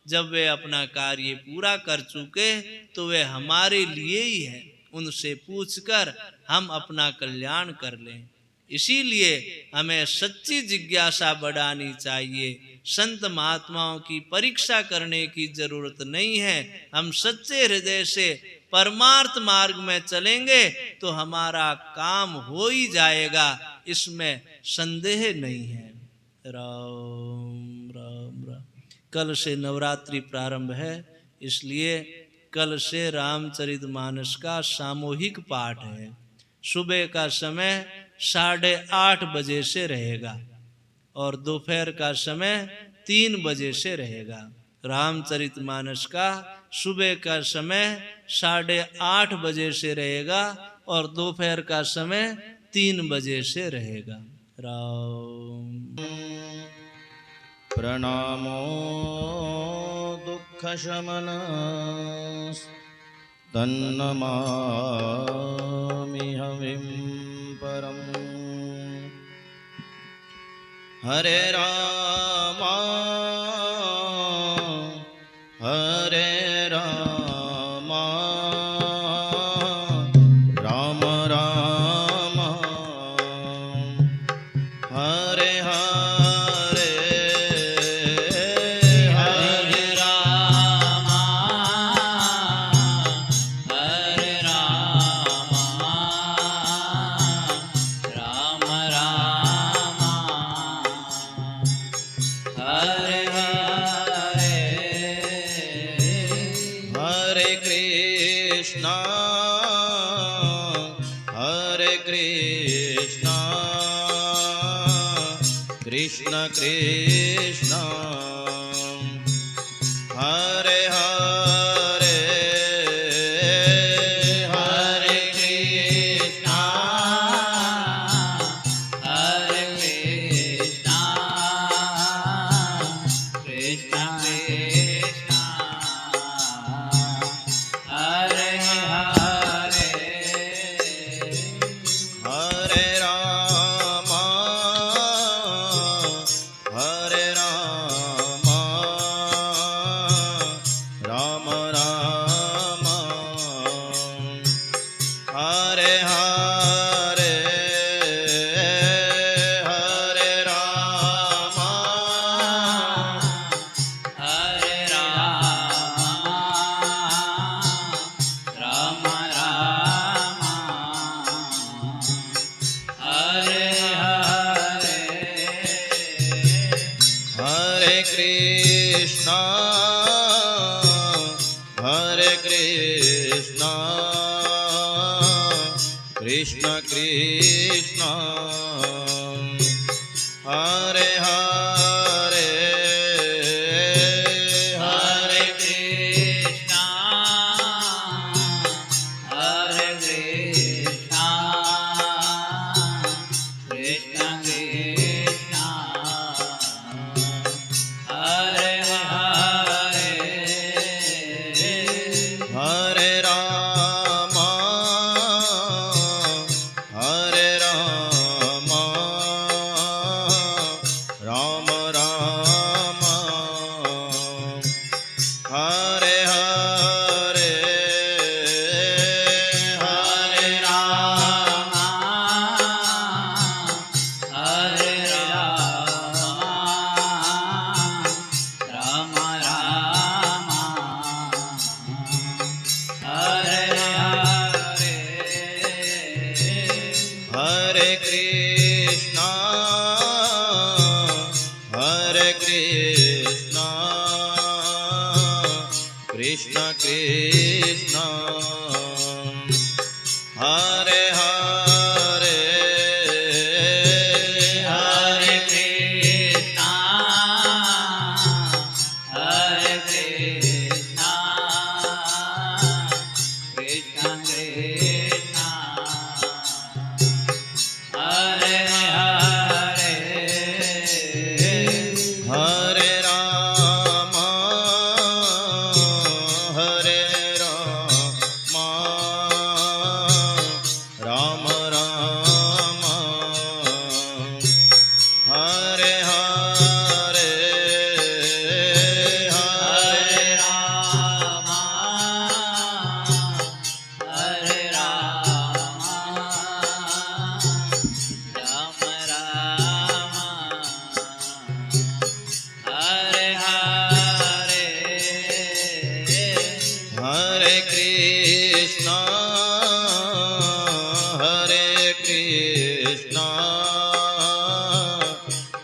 जब वे अपना कार्य पूरा कर चुके तो वे हमारे लिए ही है। उनसे पूछकर हम अपना कल्याण कर लें। इसीलिए हमें सच्ची जिज्ञासा बढ़ानी चाहिए। संत महात्माओं की परीक्षा करने की जरूरत नहीं है। हम सच्चे हृदय से परमार्थ मार्ग में चलेंगे तो हमारा काम हो ही जाएगा, इसमें संदेह नहीं है। राम राम राम। कल से नवरात्रि प्रारंभ है, इसलिए कल से रामचरितमानस का सामूहिक पाठ है। सुबह का समय 8:30 बजे से रहेगा और दोपहर का समय 3 बजे से रहेगा। रामचरितमानस का सुबह का समय 8:30 बजे से रहेगा और दोपहर का समय 3 बजे से रहेगा। राम। प्रणामो दुःख शमन तन्नमामि हविं परम्। हरे रामा हरे रामा राम राम हरे हरे हरे रामा हरे रामा राम रामा हरे हरे हरे कृष्णा कृष्ण कृष्ण हरे हरे हरे कृष्णा कृष्ण कृष्ण हरे हरे हरे रामा हरे रामा राम राम हरे हरे हरे रामा हरे रामा राम राम हरे हरे हरे कृष्णा कृष्ण कृष्ण हरे हरे हरे कृष्णा कृष्ण कृष्ण हरे हरे हरे रामा हरे रामा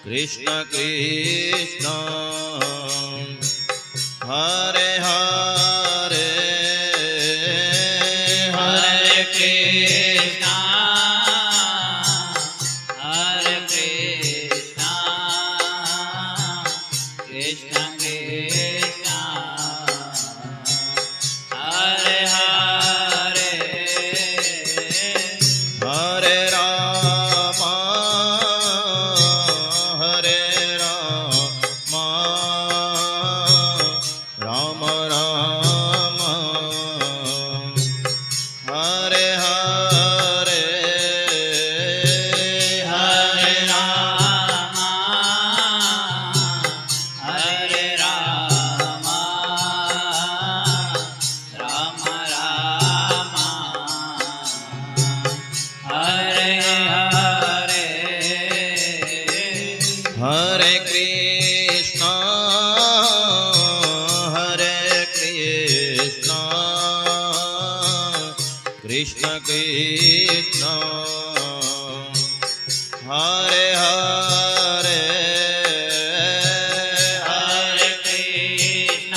कृष्ण कृष्ण हरे हरे हरे कृष्ण कृष्ण कृष्ण हरे हरे हरे राम राम राम हरे हरे हरे राम हरे राम राम राम हरे हरे हरे कृष्ण कृष्ण कृष्ण हरे हरे हरे कृष्ण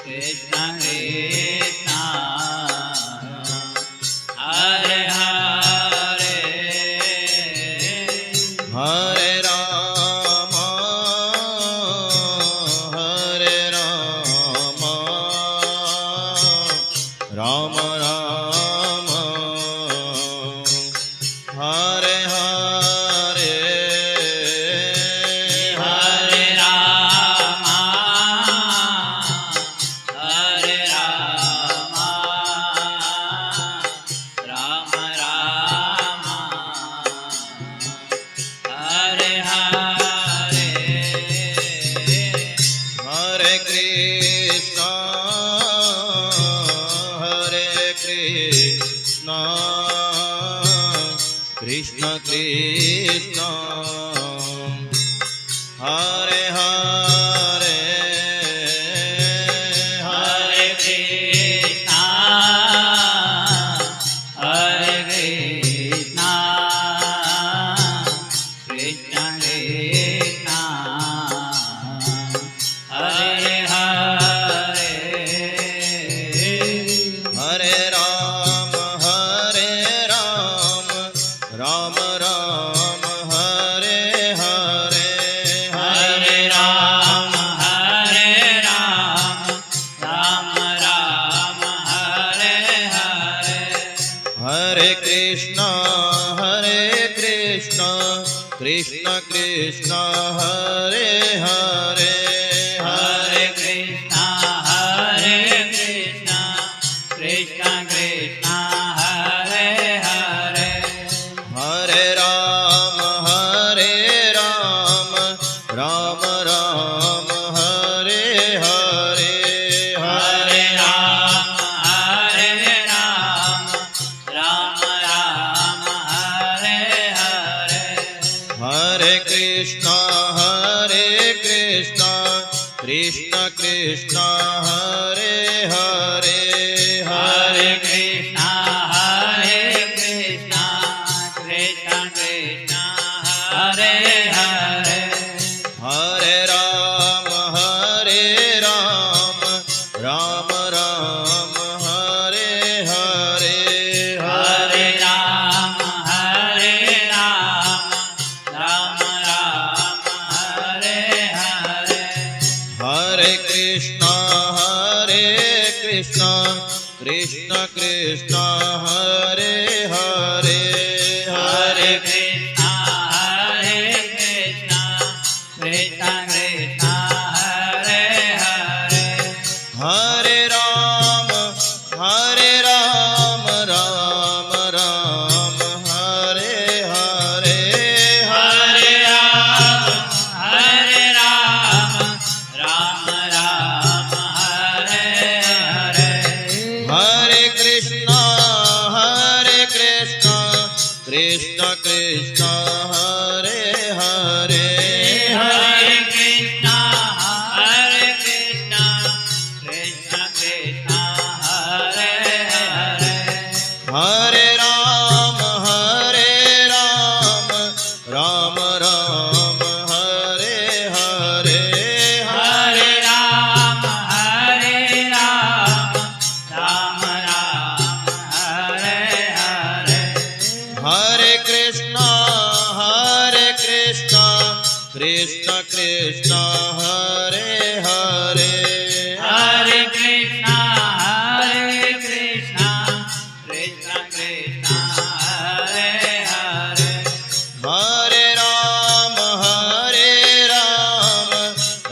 कृष्ण कृष्ण हरे हरे हरे राम राम राम हरे हरे हरे राम राम राम हरे हरे हरे कृष्ण कृष्ण कृष्ण हरे हरे हरे कृष्ण कृष्ण कृष्ण हरे हरे हरे राम राम राम हरे हरे हरे राम राम राम हरे हरे हरे कृष्ण कृष्ण कृष्ण हरे हरे हरे कृष्ण कृष्ण कृष्ण हरे हरे हरे राम राम राम हरे हरे हरे राम राम हरे हरे हरे कृष्ण कृष्ण कृष्ण हरे हरे हरे कृष्ण कृष्ण कृष्ण हरे हरे हरे राम राम राम हरे हरे हरे राम राम हरे हरे हरे कृष्ण कृष्ण कृष्ण हरे हरे हरे कृष्ण कृष्ण कृष्ण हरे हरे हरे राम राम राम हरे हरे हरे राम राम हरे हरे हरे कृष्ण कृष्ण कृष्ण हरे हरे हरे कृष्ण कृष्ण कृष्ण हरे हरे हरे राम राम राम हरे हरे हरे राम राम राम हरे हरे हरे कृष्णा कृष्ण कृष्ण हरे हरे हरे कृष्णा कृष्ण कृष्ण हरे हरे हरे राम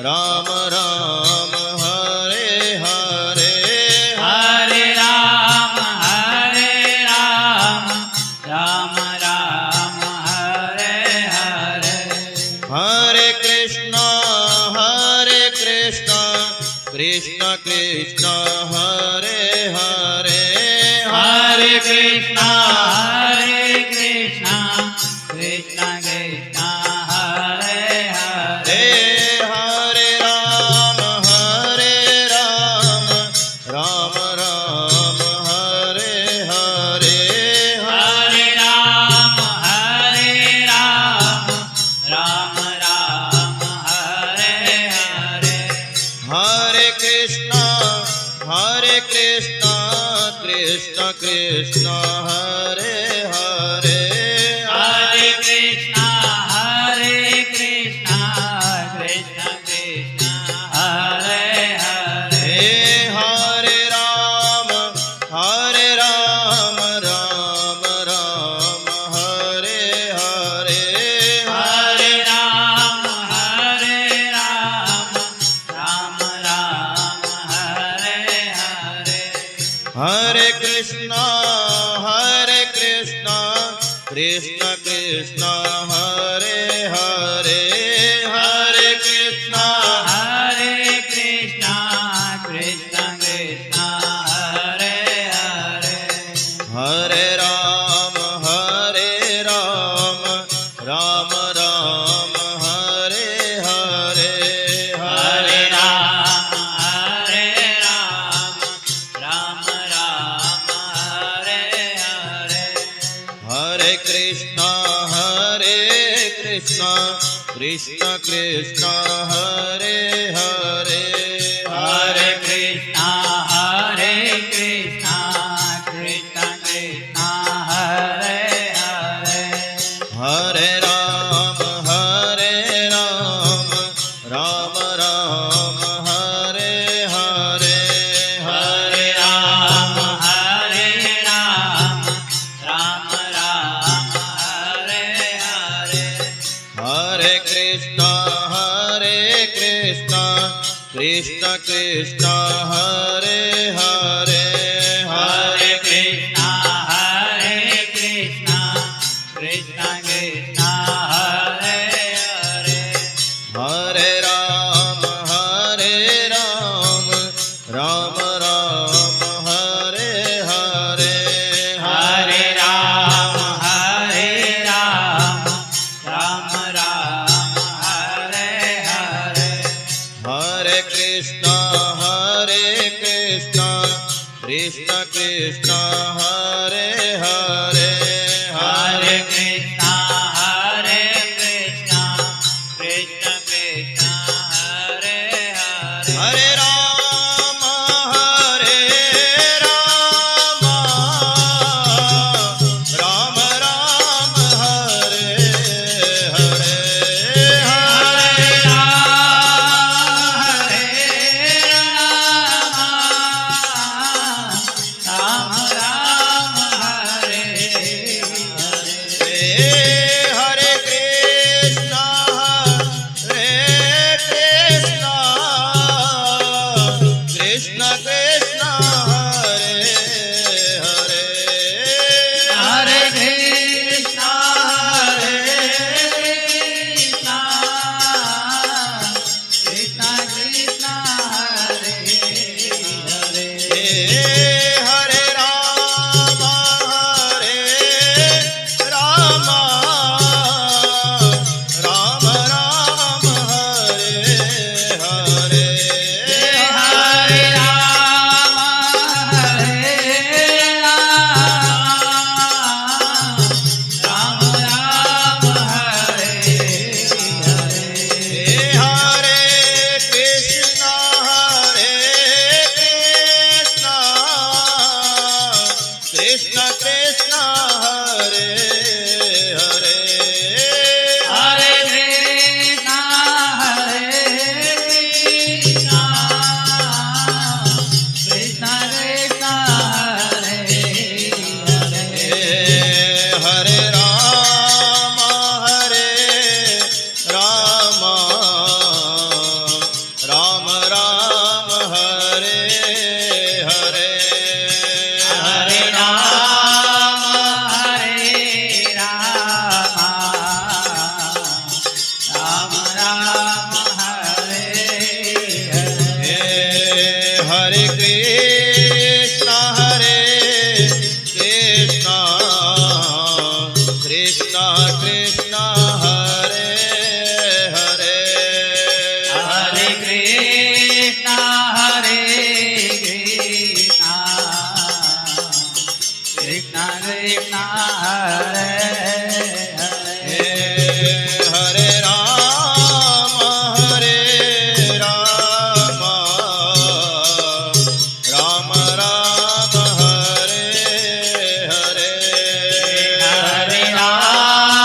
राम राम हरे हरे हरे राम राम राम हरे हरे हरे कृष्णा कृष्ण कृष्ण हरे हरे हरे कृष्णा कृष्ण कृष्ण हरे हरे हरे राम राम राम हरे हरे हरे राम राम राम हरे हरे हरे कृष्णा कृष्ण कृष्ण हरे हरे हरे कृष्णा कृष्ण कृष्ण हरे हरे हरे राम राम राम हरे हरे हरे राम राम राम हरे हरे हरे कृष्णा कृष्ण कृष्ण हरे हरे हरे कृष्णा कृष्ण कृष्ण हरे हरे हरे राम राम राम हरे हरे हरे राम राम हरे हरे हरे कृष्णा कृष्ण कृष्ण हरे हरे हरे कृष्णा कृष्ण कृष्ण हरे हरे हरे राम राम राम हरे हरे हरे राम राम हरे हरे हरे कृष्णा कृष्ण कृष्ण हरे हरे हरे कृष्णा कृष्ण कृष्ण हरे हरे हरे राम राम राम हरे हरे हरे राम राम हरे हरे हरे कृष्णा कृष्ण कृष्ण हरे हरे हरे कृष्णा कृष्णा कृष्णा हरे हरे हरे राम राम राम हरे हरे हरे राम राम राम हरे हरे हरे कृष्ण कृष्ण कृष्ण हरे हरे हरे कृष्णा कृष्णा कृष्णा हरे हरे हरे राम राम राम हरे हरे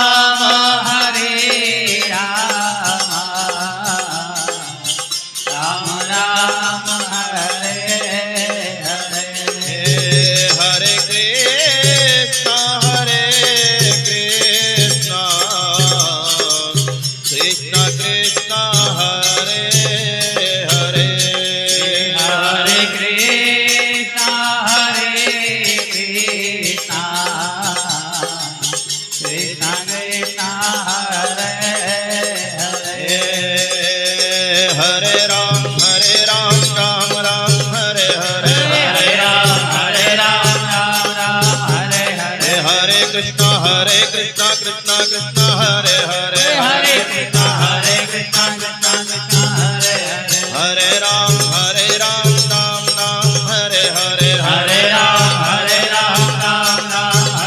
हरे राम राम राम हरे हरे हरे कृष्ण कृष्ण कृष्ण हरे हरे हरे कृष्णा कृष्णा कृष्णा हरे हरे हरे राम राम राम हरे हरे हरे राम राम हरे हरे हरे कृष्ण कृष्ण कृष्ण हरे हरे हरे कृष्णा कृष्णा कृष्णा हरे हरे हरे राम राम राम हरे हरे हरे राम राम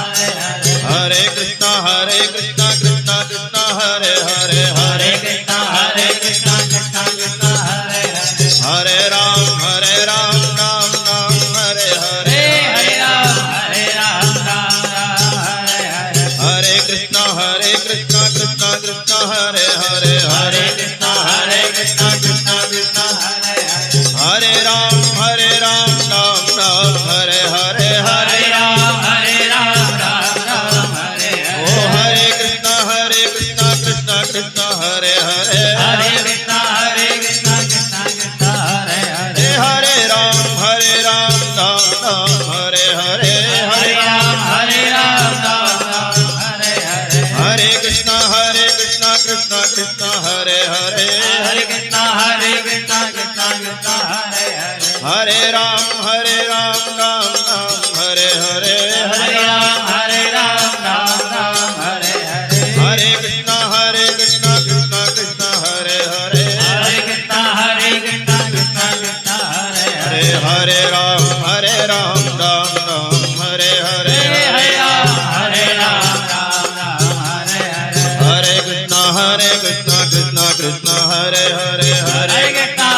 हरे हरे हरे कृष्ण कृष्ण कृष्ण हरे हरे हरे कृष्णा कृष्णा कृष्णा हरे हरे हरे राम राम राम हरे हरे हरे राम राम हरे हरे हरे कृष्ण कृष्ण कृष्ण हरे हरे हरे कृष्णा कृष्णा कृष्णा हरे हरे हरे राम राम राम हरे हरे हरे राम राम हरे ओ हरे हरे कृष्ण कृष्ण कृष्ण हरे हरे हरे कृष्णा कृष्णा कृष्णा हरे हरे हरे राम राम राम हरे हरे हरे राम राम हरे हरे हरे कृष्ण कृष्ण कृष्ण हरे हरे हरे कृष्णा कृष्णा कृष्णा हरे हरे हरे राम राम राम हरे हरे हरे राम राम हरे हरे हरे कृष्ण कृष्ण कृष्ण हरे हरे हरे कृष्णा कृष्णा कृष्णा हरे हरे हरे हरे राम राम राम हरे हरे हरे राम राम हरे हरे हरे कृष्ण कृष्ण कृष्ण हरे हरे हरे कृष्णा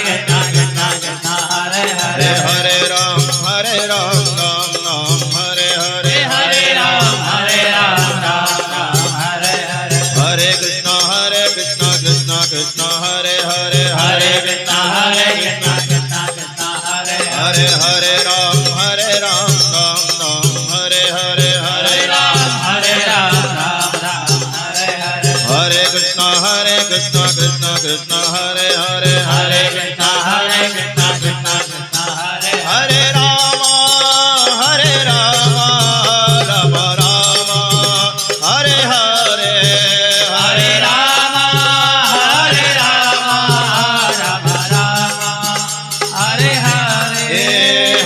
कृष्णा कृष्णा हरे हरे हरे राम राम राम हरे हरे हरे राम राम हरे हरे हरे कृष्ण कृष्ण कृष्ण हरे हरे हरे कृष्णा कृष्णा कृष्णा हरे हरे हरे राम राम राम हरे हरे हरे राम राम हरे हरे हरे कृष्ण कृष्ण कृष्ण हरे हरे हरे कृष्णा कृष्णा कृष्णा हरे हरे राम राम राम हरे हरे हरे राम राम राम हरे हरे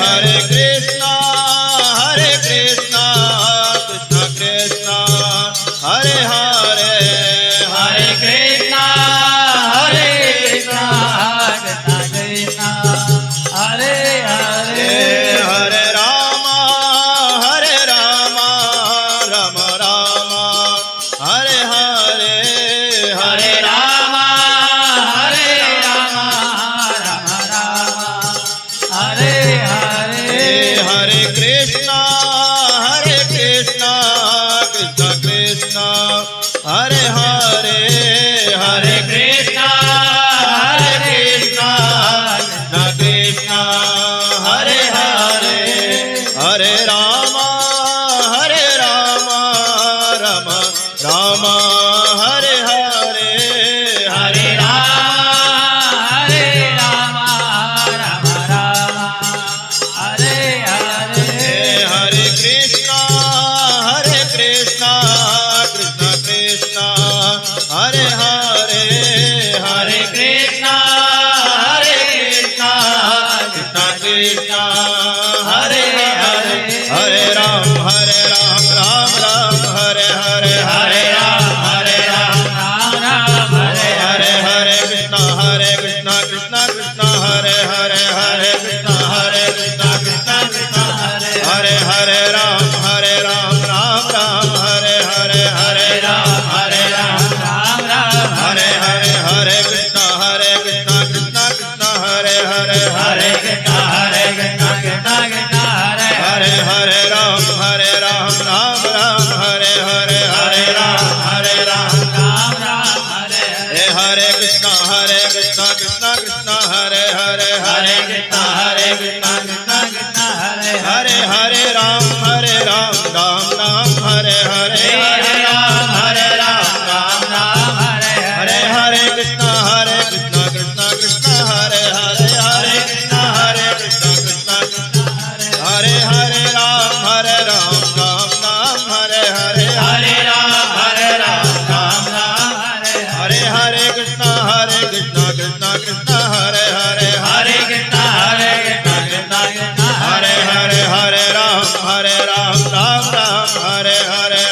हरे कृष्ण कृष्ण कृष्ण हरे हरे हरे कृष्णा कृष्णा हरे कृष्णा कृष्णा कृष्णा हरे हरे हरे कृष्णा कृष्णा कृष्णा हरे हरे हरे राम राम राम हरे हरे हरे राम राम राम हरे हरे हरे कृष्णा कृष्णा कृष्णा हरे हरे हरे कृष्णा कृष्णा कृष्णा हरे हरे हरे राम राम राम हरे हरे हरे राम राम राम हरे हरे हरे कृष्णा कृष्णा कृष्णा हरे हरे हरे कृष्णा कृष्णा कृष्णा हरे हरे राम राम राम हरे हरे हरे राम राम राम हरे हरे हरे कृष्णा कृष्णा कृष्णा हरे हरे हरे कृष्णा कृष्णा कृष्णा हरे हरे हरे राम राम राम हरे हरे हरे राम राम राम हरे हरे कृष्णा कृष्णा कृष्णा हरे हरे हरे कृष्णा कृष्णा कृष्णा हरे हरे हरे राम राम राम हरे हरे राम राम हरे हरे हरे कृष्णा कृष्णा कृष्णा हरे हरे हरे कृष्णा कृष्णा कृष्णा हरे हरे राम राम राम हरे हरे हरे राम राम हरे हरे हरे कृष्णा कृष्णा कृष्णा हरे हरे हरे कृष्णा कृष्णा कृष्णा हरे हरे हरे राम राम राम हरे हरे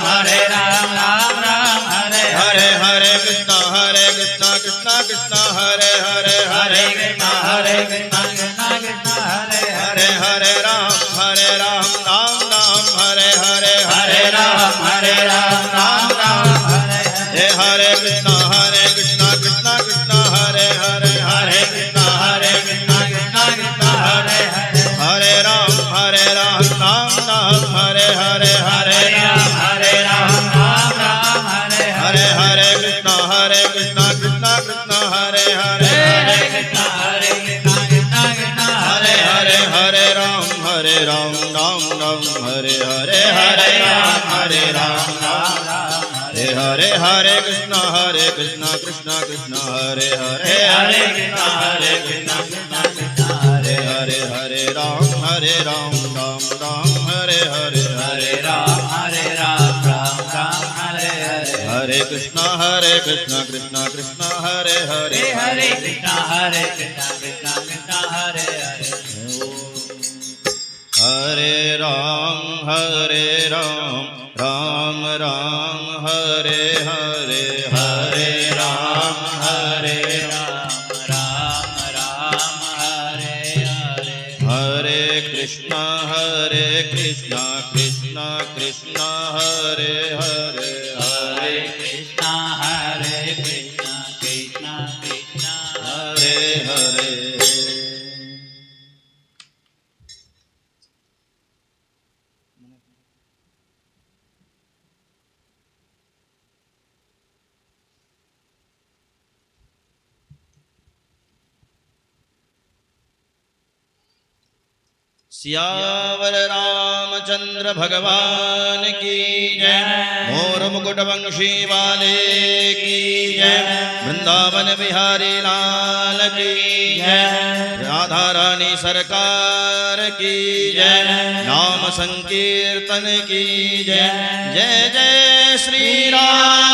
हरे राम राम हरे हरे हरे कृष्णा कृष्णा कृष्णा हरे हरे हरे कृष्णा कृष्णा कृष्णा हरे हरे हरे राम राम राम हरे हरे हरे राम राम हरे हे हरे कृष्णा कृष्णा कृष्णा हरे हरे हरे कृष्णा कृष्णा कृष्णा हरे हरे राम राम राम हरे हरे हरे राम राम हरे हरे हरे कृष्णा कृष्णा कृष्णा हरे हरे कृष्णा कृष्णा कृष्णा हरे हरे हरे राम राम राम हरे हरे हरे राम हरे हरे हरे कृष्णा कृष्णा कृष्णा हरे हरे हरे कृष्णा कृष्णा कृष्णा हरे हरे हरे राम राम राम हरे हरे राम राम हरे हरे हरे कृष्णा कृष्णा कृष्णा हरे हरे हरे कृष्णा कृष्णा हरे हरे हरे राम राम राम हरे हरे हरे राम राम राम हरे हरे हरे कृष्णा कृष्णा कृष्णा हरे हरे हरे कृष्णा कृष्णा कृष्णा हरे हरे सियावर रामचंद्र भगवान की जय। मोर मुकुट वंशी वाले की जय। वृंदावन बिहारी लाल की जय। राधा रानी सरकार की जय। नाम संकीर्तन की जय। जय जय श्री राम।